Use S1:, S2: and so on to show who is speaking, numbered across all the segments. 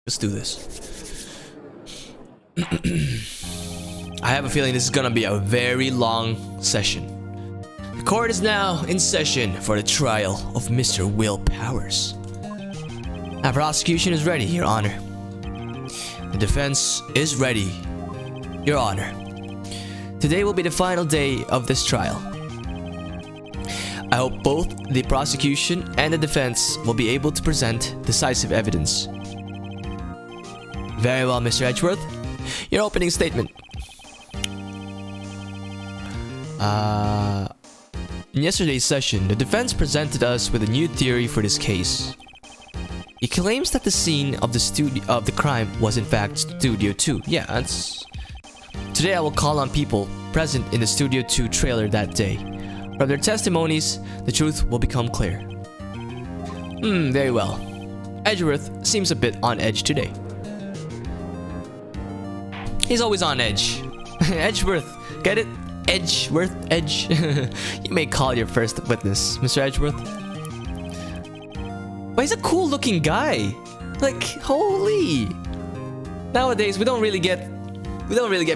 S1: Let's do this. I have a feeling this is gonna be a very long session. The court is now in session for the trial of Mr. Will Powers. Our prosecution is ready, Your Honor. The defense is ready, Your Honor. Today will be the final day of this trial. I hope both the prosecution and the defense will be able to present decisive evidence. Very well, Mr. Edgeworth. Your opening statement. In yesterday's session, the defense presented us with a new theory for this case. He claims that the scene of the crime was in fact Studio 2. Yeah, that's... Today I will call on people present in the Studio 2 trailer that day. From their testimonies, the truth will become clear. Very well. Edgeworth seems a bit on edge today. He's always on edge. Edgeworth, get it? Edgeworth, edge. You may call your first witness, Mr. Edgeworth. But he's a cool looking guy. Like, holy. Nowadays, we don't really get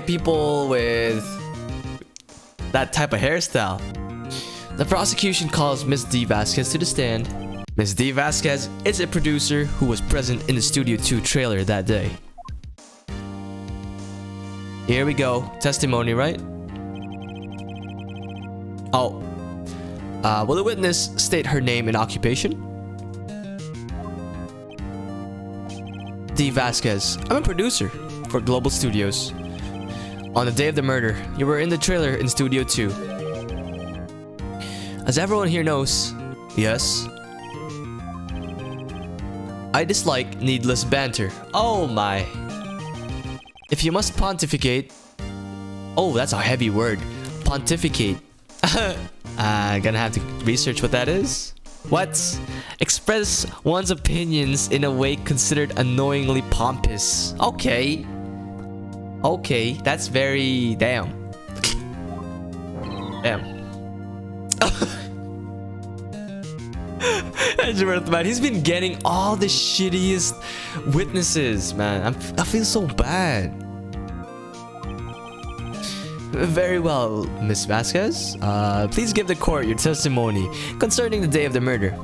S1: people with that type of hairstyle. The prosecution calls Ms. D. Vasquez to the stand. Ms. D. Vasquez is a producer who was present in the Studio 2 trailer that day. Here we go. Testimony, right? Oh. Will the witness state her name and occupation? D. Vasquez. I'm a producer for Global Studios. On the day of the murder, you were in the trailer in Studio 2. As everyone here knows, yes, I dislike needless banter. Oh my. If you must pontificate... Oh, that's a heavy word. Pontificate. Gonna have to research what that is. What? Express one's opinions in a way considered annoyingly pompous. Okay. Okay, that's very... Damn. Damn. Edgeworth, man, he's been getting all the shittiest witnesses, man. I feel so bad. Very well, Miss Vasquez. Please give the court your testimony concerning the day of the murder.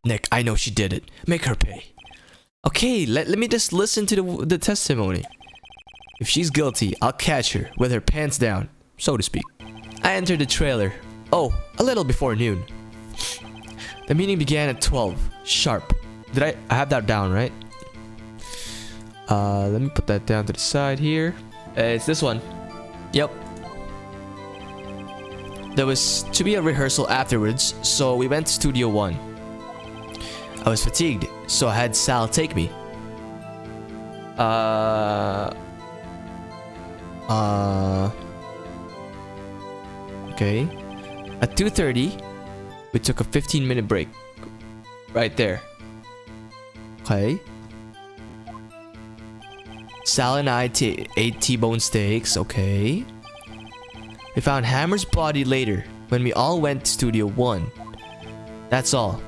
S1: Nick, I know she did it. Make her pay. Okay, let me just listen to the testimony. If she's guilty, I'll catch her with her pants down, so to speak. I entered the trailer. Oh, a little before noon. The meeting began at 12 sharp. Did I have that down, right? Let me put that down to the side here. It's this one. Yep. There was to be a rehearsal afterwards, so we went to Studio 1. I was fatigued, so I had Sal take me. Okay. At 2:30, we took a 15-minute break. Right there. Okay. Sal and I ate T-bone steaks. Okay. We found Hammer's body later when we all went to Studio 1. That's all.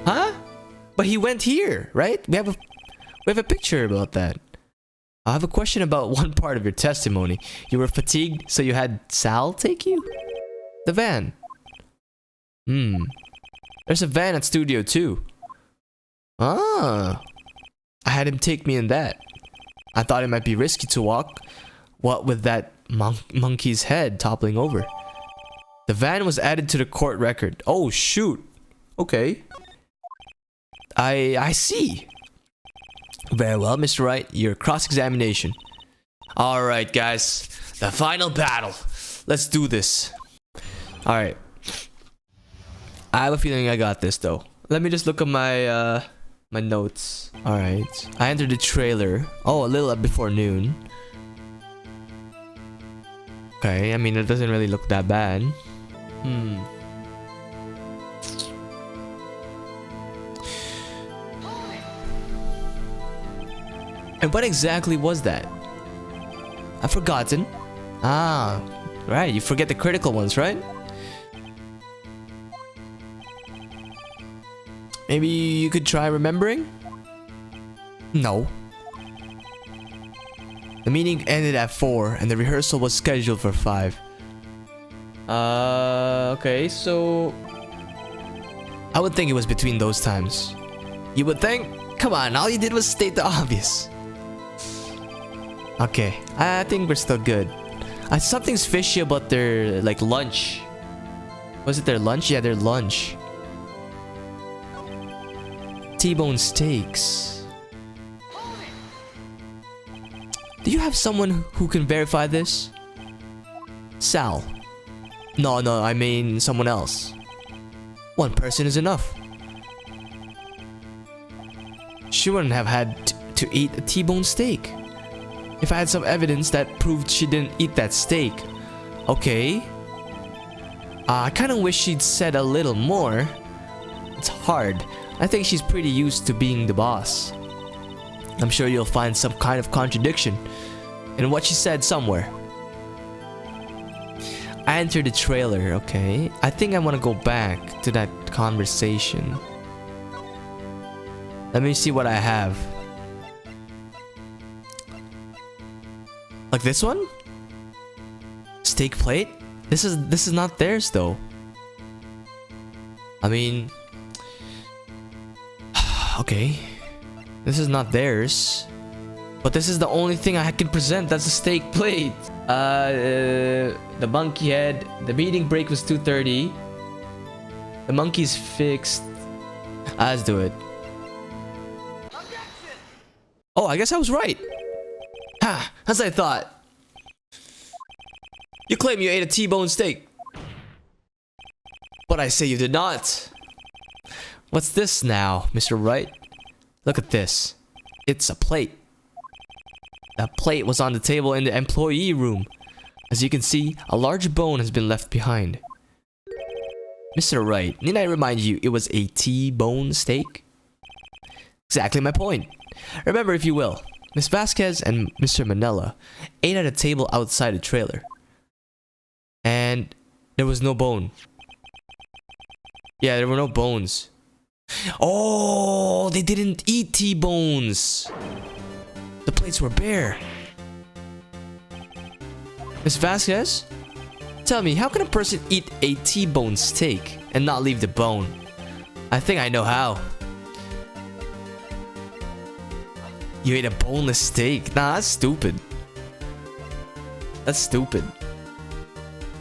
S1: Huh? But he went here, right? We have a picture about that. I have a question about one part of your testimony. You were fatigued, so you had Sal take you? The van. There's a van at Studio 2. Ah. I had him take me in that. I thought it might be risky to walk. What with that monkey's head toppling over. The van was added to the court record. Oh, shoot. Okay. I see. Very well, Mr. Wright. Your cross-examination. Alright, guys. The final battle. Let's do this. Alright. I have a feeling I got this, though. Let me just look at my my notes. Alright. I entered the trailer. Oh, a little before noon. Okay, I mean, it doesn't really look that bad. And what exactly was that? I've forgotten. Ah, right. You forget the critical ones, right? Maybe you could try remembering? No. The meeting ended at 4 and the rehearsal was scheduled for 5. Okay, so I would think it was between those times. You would think? Come on, all you did was state the obvious. Okay, I think we're still good. Something's fishy about their, like, lunch. Was it their lunch? Yeah, their lunch. T-bone steaks. Do you have someone who can verify this? Sal. No, I mean someone else. One person is enough. She wouldn't have had to eat a T-bone steak if I had some evidence that proved she didn't eat that steak. Okay. I kind of wish she'd said a little more. It's hard. I think she's pretty used to being the boss. I'm sure you'll find some kind of contradiction in what she said somewhere. I entered the trailer, okay. I think I want to go back to that conversation. Let me see what I have. Like this one? Steak plate? This is not theirs though. I mean, okay. This is not theirs. But this is the only thing I can present. That's a steak plate. The monkey head. The meeting break was 2:30. The monkey's fixed. Let's do it. Oh, I guess I was right. Ha! As I thought. You claim you ate a T-bone steak. But I say you did not. What's this now, Mr. Wright? Look at this. It's a plate. That plate was on the table in the employee room. As you can see, a large bone has been left behind. Mr. Wright, need I remind you it was a T-bone steak? Exactly my point. Remember, if you will, Miss Vasquez and Mr. Manella ate at a table outside the trailer. And there was no bone. Yeah, there were no bones. Oh, they didn't eat T-bones. The plates were bare. Miss Vasquez? Tell me, how can a person eat a T-bone steak and not leave the bone? I think I know how. You ate a boneless steak? Nah, that's stupid. That's stupid.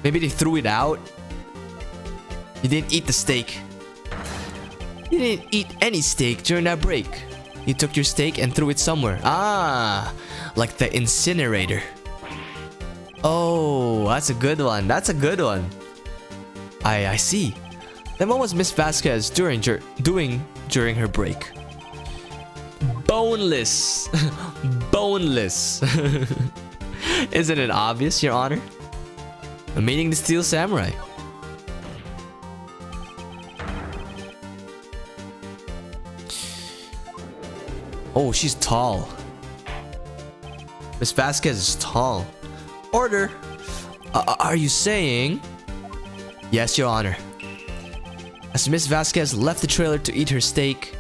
S1: Maybe they threw it out? You didn't eat the steak. You didn't eat any steak during that break. You took your steak and threw it somewhere. Ah, like the incinerator. Oh, that's a good one. That's a good one. I see. Then what was Miss Vasquez doing during her break? Boneless. Boneless. Isn't it obvious, Your Honor? I'm meeting the Steel Samurai. Oh, she's tall. Miss Vasquez is tall. Order! Are you saying? Yes, Your Honor. As Miss Vasquez left the trailer to eat her steak,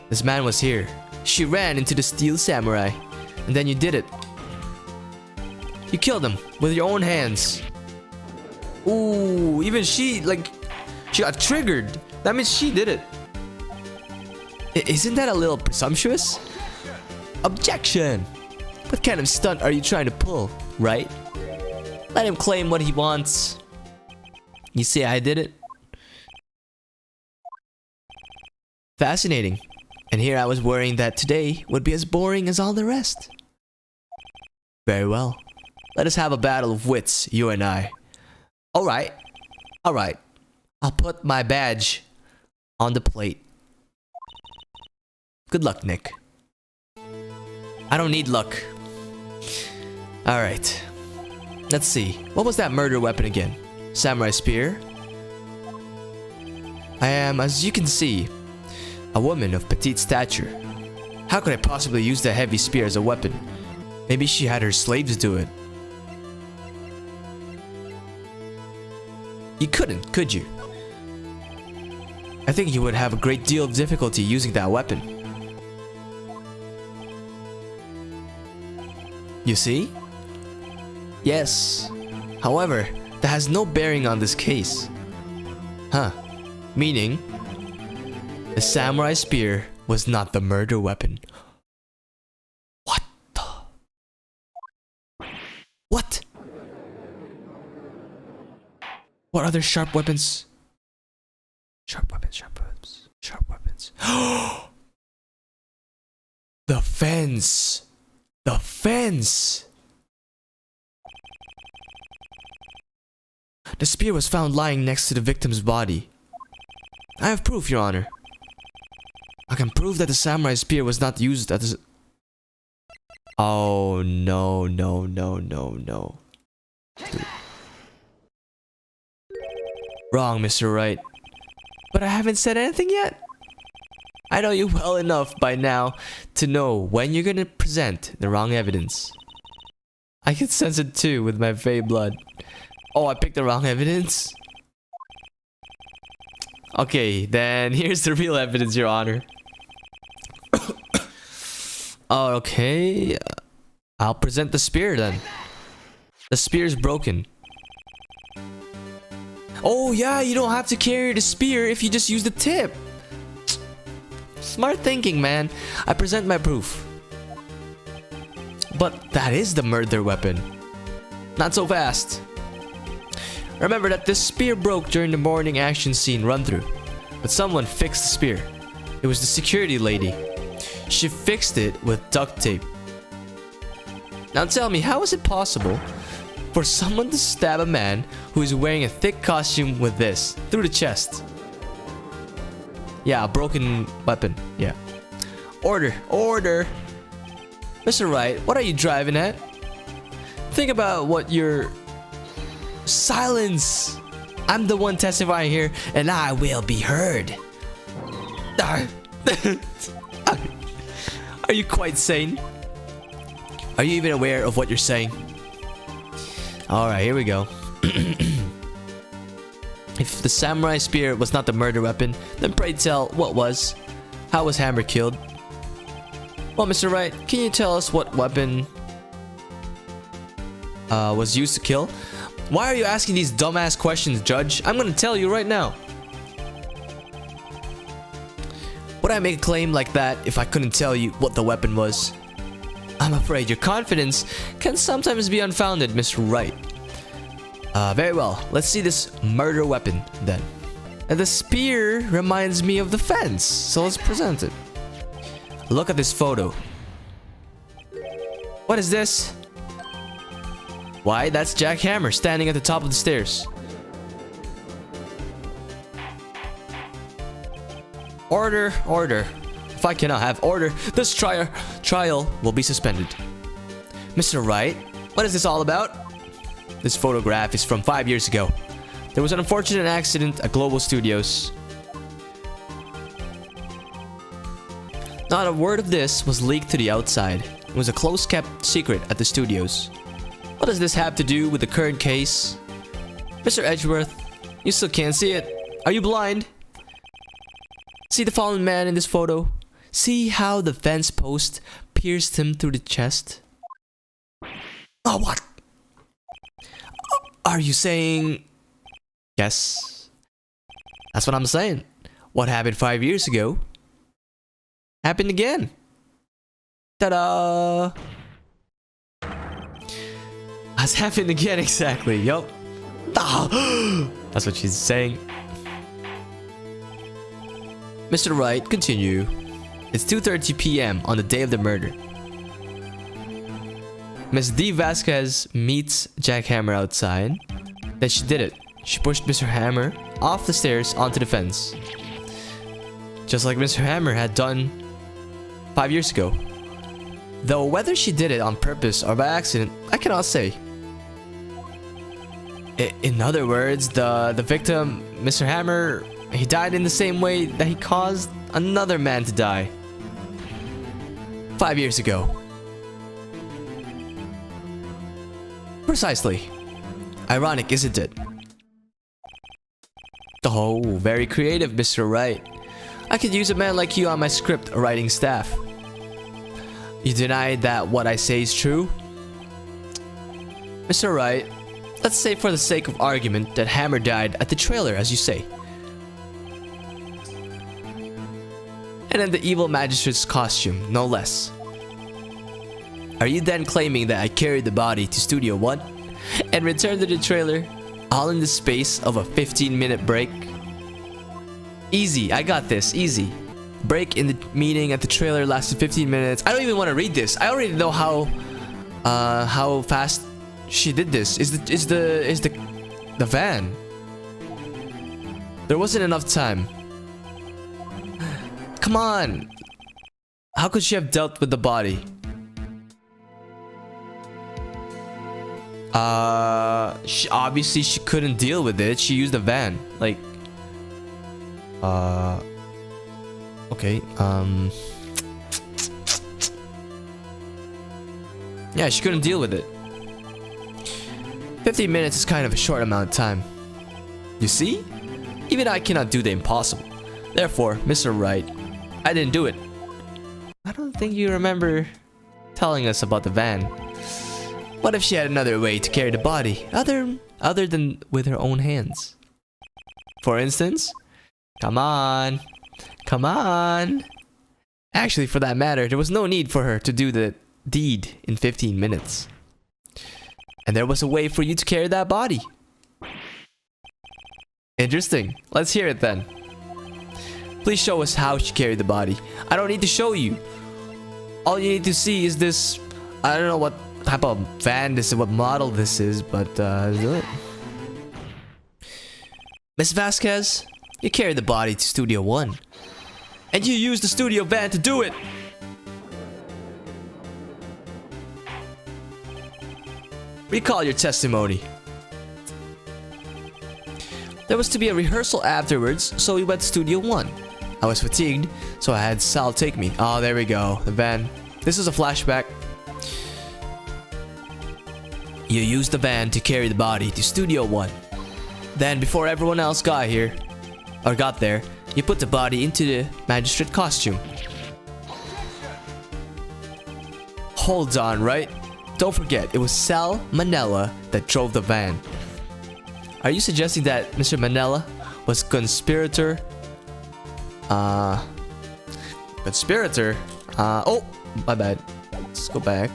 S1: this man was here. She ran into the Steel Samurai, and then you did it. You killed him with your own hands. Ooh, even she got triggered. That means she did it. Isn't that a little presumptuous? Objection! What kind of stunt are you trying to pull, right? Let him claim what he wants. You see, I did it. Fascinating. And here I was worrying that today would be as boring as all the rest. Very well. Let us have a battle of wits, you and I. Alright. Alright. I'll put my badge on the plate. Good luck, Nick. I don't need luck. Alright. Let's see. What was that murder weapon again? Samurai spear? I am, as you can see, a woman of petite stature. How could I possibly use the heavy spear as a weapon? Maybe she had her slaves do it. You couldn't, could you? I think you would have a great deal of difficulty using that weapon. You see? Yes. However, that has no bearing on this case. Huh. Meaning, the samurai spear was not the murder weapon. What the? What? What other sharp weapons? Sharp weapons, sharp weapons, sharp weapons. The fence! The fence! The spear was found lying next to the victim's body. I have proof, Your Honor. I can prove that the samurai spear was not used as a... Oh, no, no, no, no, no. Dude. Wrong, Mr. Wright. But I haven't said anything yet. I know you well enough by now to know when you're gonna present the wrong evidence. I can sense it too with my fey blood. Oh, I picked the wrong evidence? Okay, then here's the real evidence, Your Honor. Okay, I'll present the spear then. The spear's broken. Oh yeah, you don't have to carry the spear if you just use the tip. Smart thinking, man. I present my proof. But that is the murder weapon. Not so fast. Remember that this spear broke during the morning action scene run-through. But someone fixed the spear. It was the security lady. She fixed it with duct tape. Now tell me, how is it possible for someone to stab a man who is wearing a thick costume with this through the chest? Yeah, a broken weapon. Yeah. Order. Order. Mr. Wright, what are you driving at? Think about what you're... Silence! I'm the one testifying here, and I will be heard. Are you quite sane? Are you even aware of what you're saying? Alright, here we go. If the samurai spear was not the murder weapon, then pray tell, what was? How was Hammer killed? Well, Mr. Wright, can you tell us what weapon was used to kill? Why are you asking these dumbass questions, Judge? I'm gonna tell you right now. Would I make a claim like that if I couldn't tell you what the weapon was? I'm afraid your confidence can sometimes be unfounded, Mr. Wright. Very well. Let's see this murder weapon then. And the spear reminds me of the fence, so let's present it. Look at this photo. What is this? Why, that's Jack Hammer standing at the top of the stairs. Order, order. If I cannot have order, this trial will be suspended. Mr. Wright, what is this all about? This photograph is from 5 years ago. There was an unfortunate accident at Global Studios. Not a word of this was leaked to the outside. It was a close-kept secret at the studios. What does this have to do with the current case? Mr. Edgeworth, you still can't see it. Are you blind? See the fallen man in this photo? See how the fence post pierced him through the chest? Oh, what? Are you saying... Yes. That's what I'm saying. What happened 5 years ago happened again. Ta-da! Has happened again, exactly. Yup. Ah, that's what she's saying. Mr. Wright, continue. It's 2:30 p.m. on the day of the murder. Miss D. Vasquez meets Jack Hammer outside. Then she did it. She pushed Mr. Hammer off the stairs onto the fence. Just like Mr. Hammer had done 5 years ago. Though whether she did it on purpose or by accident, I cannot say. In other words, the victim, Mr. Hammer, he died in the same way that he caused another man to die 5 years ago. Precisely. Ironic, isn't it? Oh, very creative, Mr. Wright. I could use a man like you on my script writing staff. You deny that what I say is true? Mr. Wright, let's say for the sake of argument that Hammer died at the trailer, as you say. And in the evil magistrate's costume, no less. Are you then claiming that I carried the body to Studio 1 and returned to the trailer all in the space of a 15-minute break? Easy, I got this, easy. Break in the meeting at the trailer lasted 15 minutes. I don't even want to read this. I already know how fast she did this. Is the van. There wasn't enough time. Come on. How could she have dealt with the body? Obviously she couldn't deal with it. She used a van. Like, okay. Yeah, she couldn't deal with it. 15 minutes is kind of a short amount of time. You see? Even I cannot do the impossible. Therefore, Mr. Wright, I didn't do it. I don't think you remember telling us about the van. What if she had another way to carry the body, other than with her own hands? For instance? Come on. Come on. Actually, for that matter, there was no need for her to do the deed in 15 minutes. And there was a way for you to carry that body. Interesting. Let's hear it then. Please show us how she carried the body. I don't need to show you. All you need to see is this. I don't know what type of van this is, what model this is, but do it. Miss Vasquez, you carried the body to Studio 1. And you used the studio van to do it. Recall your testimony. There was to be a rehearsal afterwards, so we went to Studio 1. I was fatigued, so I had Sal take me. Oh, there we go. The van. This is a flashback. You used the van to carry the body to Studio 1. Then, before everyone else got here, or got there, you put the body into the magistrate costume. Hold on, right? Don't forget, it was Sal Manella that drove the van. Are you suggesting that Mr. Manella was conspirator? Conspirator? Oh, my bad. Let's go back.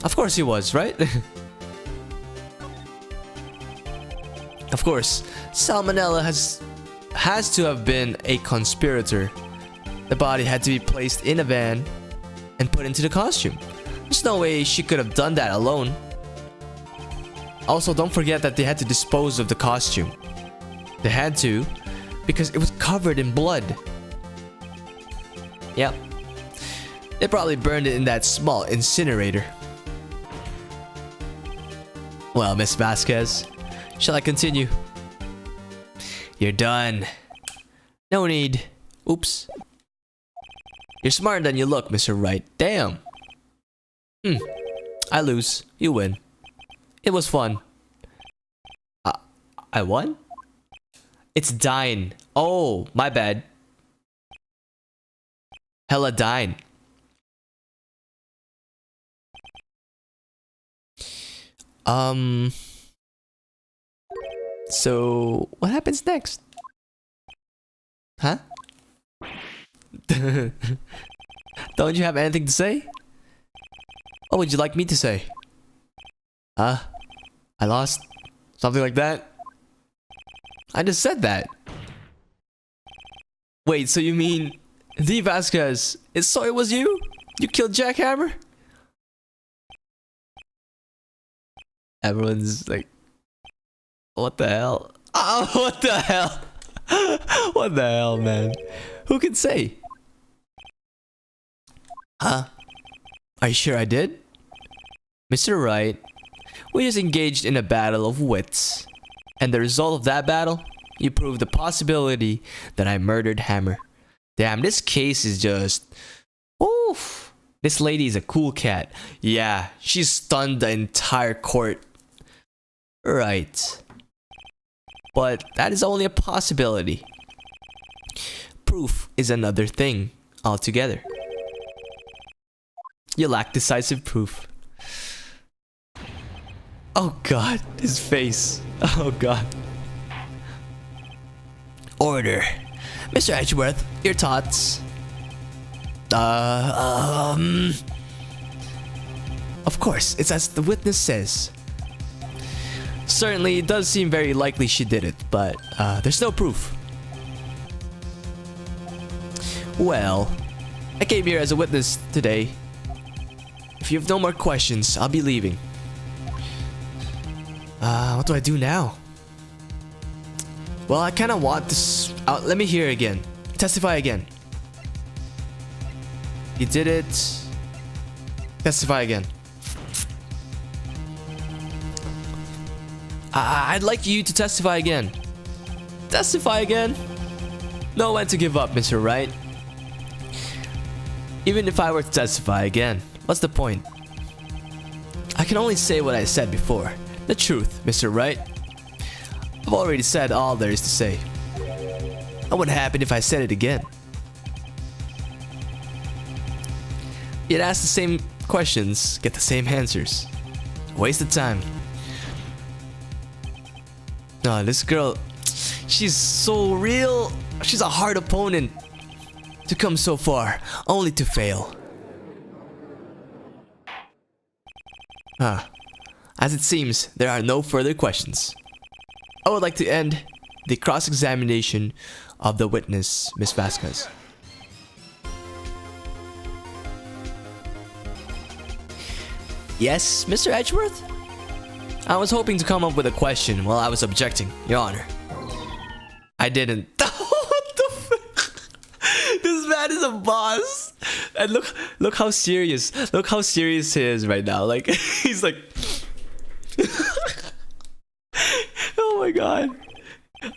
S1: Of course he was, right? Of course, Sal Manella has to have been a conspirator. The body had to be placed in a van and put into the costume. There's no way she could have done that alone. Also, don't forget that they had to dispose of the costume. They had to, because it was covered in blood. Yep. They probably burned it in that small incinerator. Well, Miss Vasquez, shall I continue? You're done. No need. Oops. You're smarter than you look, Mr. Wright. Damn. I lose. You win. It was fun. I won? It's Dine. Oh, my bad. Hella Dine. So, what happens next? Huh? Don't you have anything to say? What would you like me to say? I lost. Something like that? I just said that. Wait, so you mean D. Vasquez? So it was you? You killed Jackhammer? Everyone's like, what the hell? Oh, what the hell? What the hell, man? Who can say? Huh? Are you sure I did? Mr. Wright, we just engaged in a battle of wits. And the result of that battle, you proved the possibility that I murdered Hammer. Damn, this case is just... Oof. This lady is a cool cat. Yeah, she stunned the entire court. Right. But that is only a possibility. Proof is another thing altogether. You lack decisive proof. Oh god, his face. Oh god. Order. Mr. Edgeworth, your thoughts? Of course, it's as the witness says. Certainly, it does seem very likely she did it, but there's no proof. Well, I came here as a witness today. If you have no more questions, I'll be leaving. What do I do now? Well, I kind of want this out. Let me hear again. Testify again. You did it. Testify again. I'd like you to testify again. Testify again? Know when to give up, Mr. Wright. Even if I were to testify again, what's the point? I can only say what I said before. The truth, Mr. Wright. I've already said all there is to say. What would happen if I said it again? You'd ask the same questions, get the same answers. Waste of time. No, this girl, she's so real. She's a hard opponent. To come so far, only to fail. As it seems, there are no further questions. I would like to end the cross-examination of the witness, Miss Vasquez. Yes, Mr. Edgeworth? I was hoping to come up with a question while I was objecting, Your Honor. I didn't. What the fuck? This man is a boss. And look how serious. Look how serious he is right now. Like, he's like... Oh my god.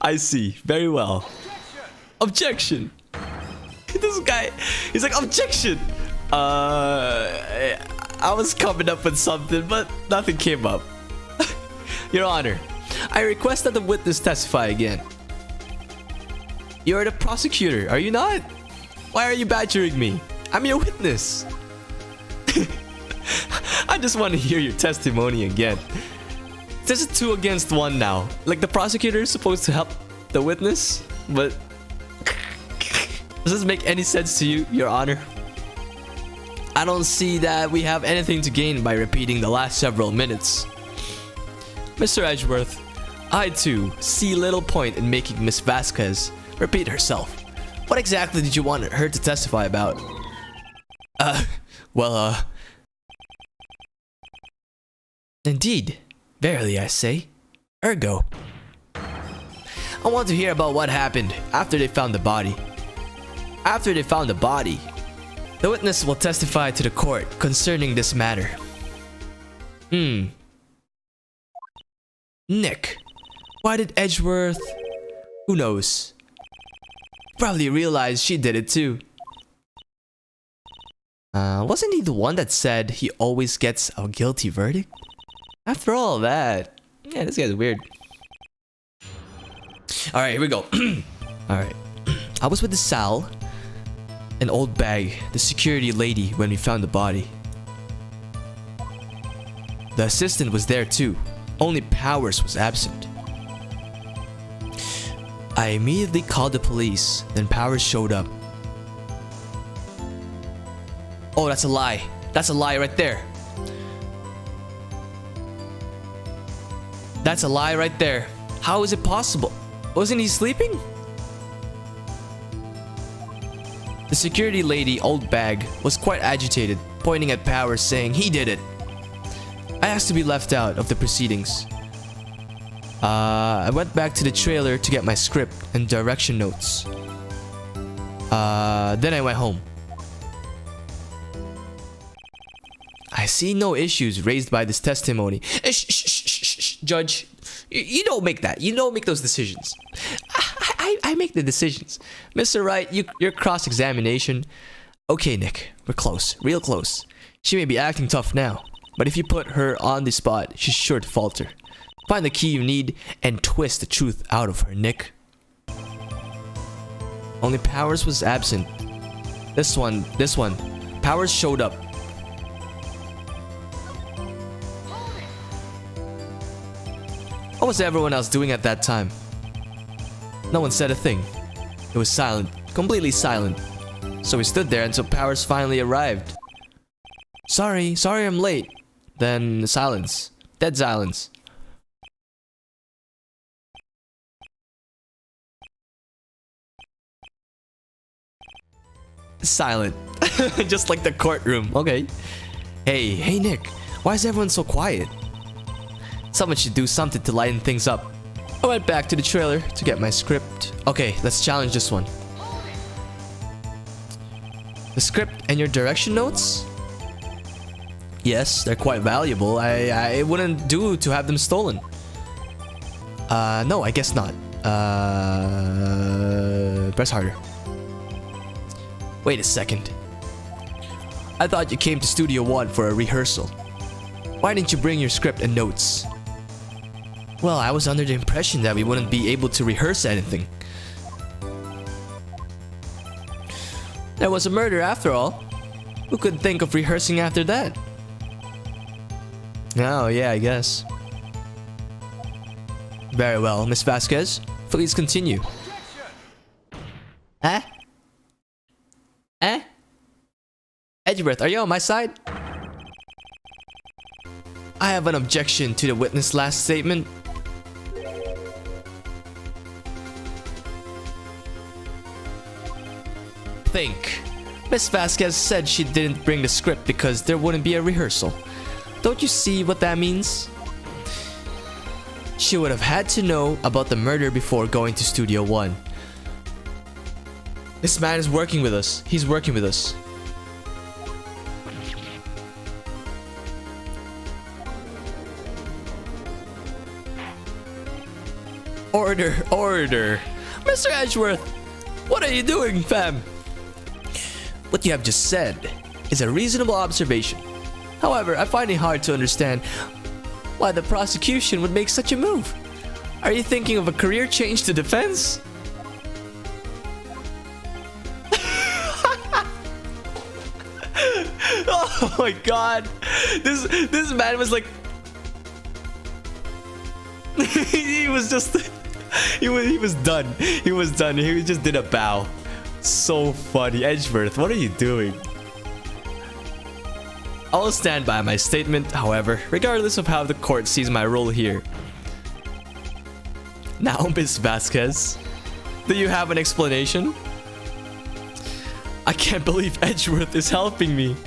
S1: I see. Very well. Objection. This guy, he's like, objection. I was coming up with something, but nothing came up. Your Honor, I request that the witness testify again. You're the prosecutor, are you not? Why are you badgering me? I'm your witness. I just want to hear your testimony again. There's a 2 against 1 now. Like, the prosecutor is supposed to help the witness, but does this make any sense to you, Your Honor? I don't see that we have anything to gain by repeating the last several minutes. Mr. Edgeworth, I too see little point in making Miss Vasquez repeat herself. What exactly did you want her to testify about? Indeed. Verily, I say. Ergo. I want to hear about what happened after they found the body. After they found the body, the witness will testify to the court concerning this matter. Nick. Why did Edgeworth... Who knows? Probably realized she did it too. Wasn't he the one that said he always gets a guilty verdict? After all that... Yeah, this guy's weird. Alright, here we go. Alright. I was with the Sal, an old bag, the security lady when we found the body. The assistant was there too. Only Powers was absent. I immediately called the police, then Powers showed up. Oh, that's a lie. That's a lie right there. That's a lie right there. How is it possible? Wasn't he sleeping? The security lady, old bag, was quite agitated, pointing at Powers saying he did it. I asked to be left out of the proceedings. I went back to the trailer to get my script and direction notes. Then I went home. I see no issues raised by this testimony. Judge, you don't make that. You don't make those decisions. I make the decisions. Mr. Wright, your cross-examination. Okay, Nick, we're close, real close. She may be acting tough now, but if you put her on the spot, she's sure to falter. Find the key you need and twist the truth out of her, Nick. Only Powers was absent. This one. Powers showed up. was everyone else doing at that time? No one said a thing. It was silent, completely silent. So we stood there until Powers finally arrived. Sorry I'm late. Then silence. Dead silence. Silent. Just like the courtroom. Okay. Hey Nick. Why is everyone so quiet? Someone should do something to lighten things up. I went back to the trailer to get my script. Okay, let's challenge this one. The script and your direction notes? Yes, they're quite valuable. It wouldn't do to have them stolen. No, I guess not. Press harder. Wait a second. I thought you came to Studio 1 for a rehearsal. Why didn't you bring your script and notes? Well, I was under the impression that we wouldn't be able to rehearse anything. There was a murder after all. Who could think of rehearsing after that? Oh, yeah, I guess. Very well, Miss Vasquez. Please continue. Huh? Eh? Edgeworth, are you on my side? I have an objection to the witness' last statement. Think. Miss Vasquez said she didn't bring the script because there wouldn't be a rehearsal. Don't you see what that means? She would have had to know about the murder before going to Studio 1. This man is working with us. He's working with us. Order. Mr. Edgeworth, what are you doing, fam? What you have just said is a reasonable observation. However, I find it hard to understand why the prosecution would make such a move. Are you thinking of a career change to defense? Oh my god. This man was like he was just he was done. He was done. He just did a bow. So funny. Edgeworth, what are you doing? I'll stand by my statement, however, regardless of how the court sees my role here. Now, Miss Vasquez, do you have an explanation? I can't believe Edgeworth is helping me.